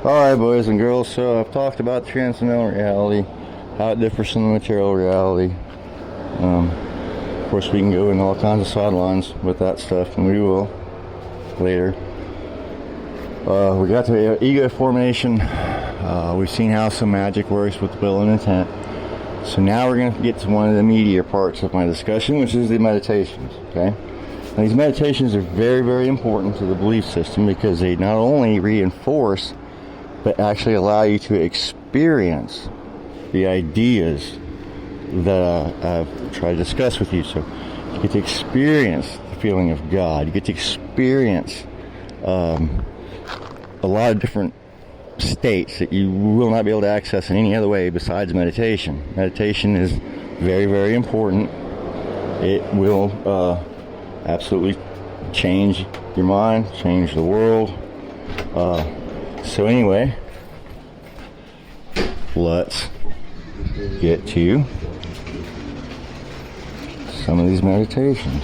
Alright, boys and girls, so I've talked about transcendental reality, how it differs from the material reality. Of course, we can go into all kinds of sidelines with that stuff, and we will later. We got to ego formation. We've seen how some magic works with will and intent. So now we're going to get to one of the meatier parts of my discussion, which is the meditations. Okay? Now, these meditations are very, very important to the belief system because they not only reinforce but actually allow you to experience the ideas that I've tried to discuss with you. So you get to experience the feeling of God. You get to experience a lot of different states that you will not be able to access in any other way besides meditation. Meditation is very, very important. It will absolutely change your mind, change the world. So anyway, let's get to some of these meditations.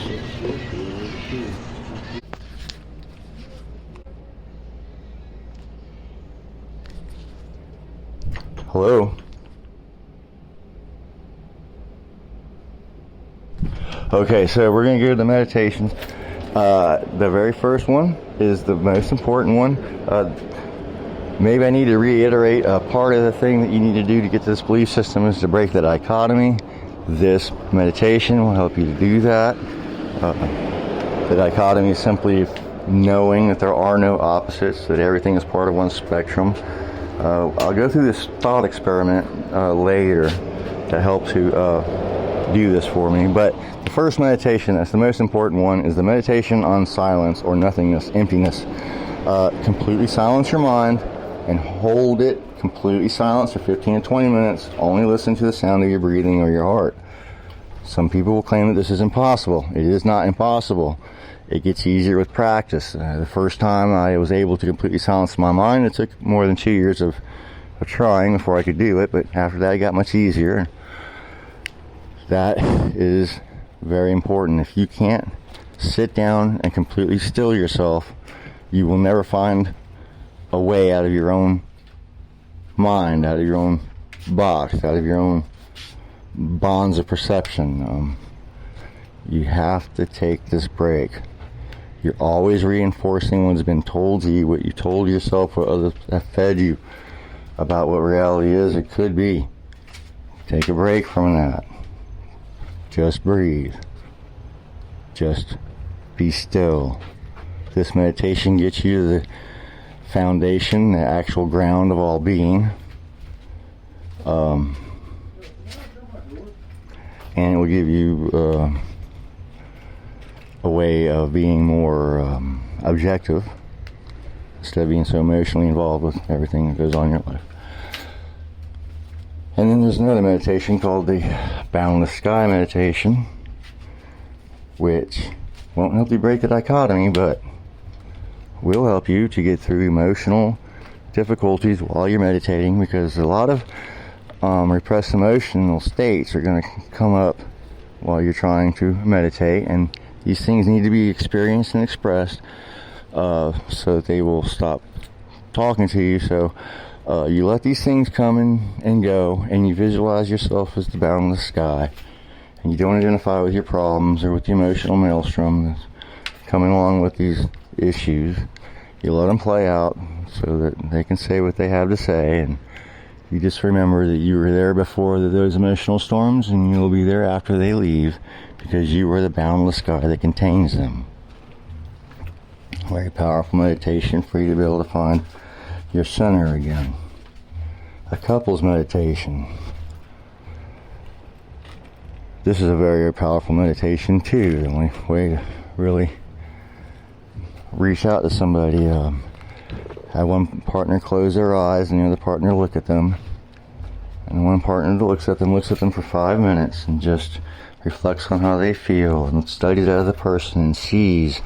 Hello. Okay, so we're going to go to the meditations. The very first one is the most important one. Maybe I need to reiterate part of the thing that you need to do to get to this belief system is to break the dichotomy. This meditation will help you to do that. The dichotomy is simply knowing that there are no opposites, that everything is part of one spectrum. I'll go through this thought experiment later to help to do this for me. But the first meditation, that's the most important one, is the meditation on silence or nothingness, emptiness. Completely silence your mind and hold it completely silent for 15 to 20 minutes. Only listen to the sound of your breathing or your heart. Some people will claim that this is impossible. It is not impossible. It gets easier with practice. The first time I was able to completely silence my mind, it took more than 2 years of trying before I could do it, but after that it got much easier. That is very important. If you can't sit down and completely still yourself, you will never find a way out of your own mind, out of your own box, out of your own bonds of perception. You have to take this break. You're always reinforcing what's been told to you, what you told yourself, what others have fed you about what reality is, it could be. Take a break from that. Just breathe. Just be still. This meditation gets you to the foundation, the actual ground of all being. And it will give you a way of being more objective instead of being so emotionally involved with everything that goes on in your life. And then there's another meditation called the Boundless Sky meditation, which won't help you break the dichotomy, but will help you to get through emotional difficulties while you're meditating, because a lot of repressed emotional states are going to come up while you're trying to meditate, and these things need to be experienced and expressed so that they will stop talking to you. So you let these things come and go, and you visualize yourself as the boundless sky, and you don't identify with your problems or with the emotional maelstrom that's coming along with these issues. You let them play out so that they can say what they have to say, and you just remember that you were there before those emotional storms, and you'll be there after they leave, because you are the boundless sky that contains them. Very powerful meditation for you to be able to find your center again. A couples meditation. This is a very, very powerful meditation too. The only way to really reach out to somebody, have one partner close their eyes and the other partner look at them, and one partner that looks at them for 5 minutes and just reflects on how they feel and studies the other person and sees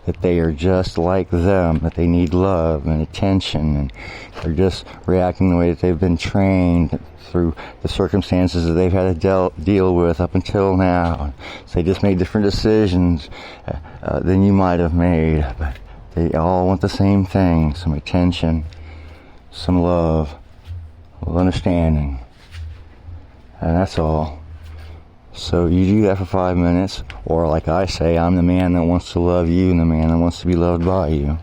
that they are just like them, that they need love and attention, and they're just reacting the way that they've been trained through the circumstances that they've had to deal with up until now. So they just made different decisions than you might have made, but they all want the same thing, some attention, some love, understanding, and that's all. So you do that for 5 minutes, or like I say, I'm the man that wants to love you and the man that wants to be loved by you.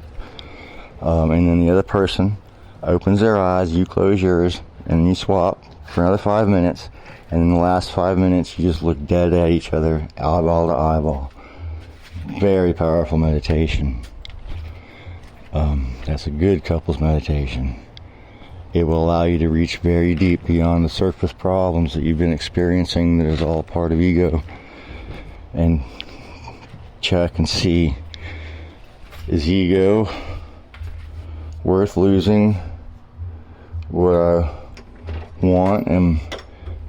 And then the other person opens their eyes, you close yours, and you swap for another 5 minutes. And in the last 5 minutes, you just look dead at each other, eyeball to eyeball. Very powerful meditation. That's a good couples meditation. It will allow you to reach very deep beyond the surface problems that you've been experiencing that is all part of ego, and check and see, is ego worth losing what I want? Am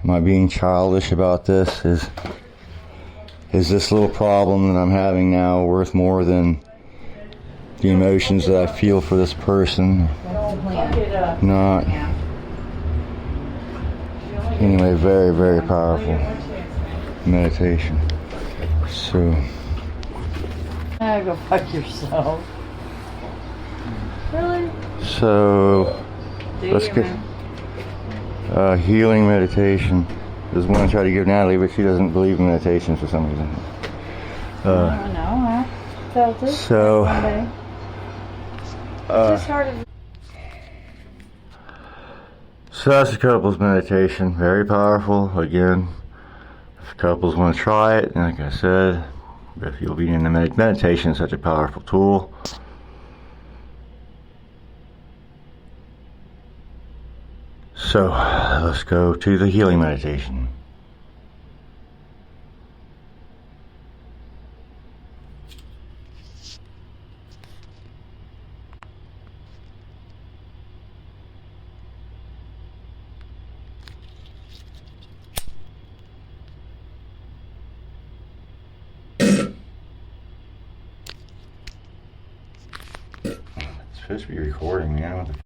I being childish about this? Is this little problem that I'm having now worth more than the emotions that I feel for this person? Not. Anyway, very, very powerful meditation. So. Go fuck yourself. Really? So, let's get healing meditation. This is one I try to give Natalie, but she doesn't believe in meditation for some reason. I don't know. I felt it. So. One day. Just started. So that's a couples meditation, very powerful. Again, if couples want to try it, like I said, if you'll be in the meditation, is such a powerful tool. So let's go to the healing meditation. It's supposed to be recording, man. What the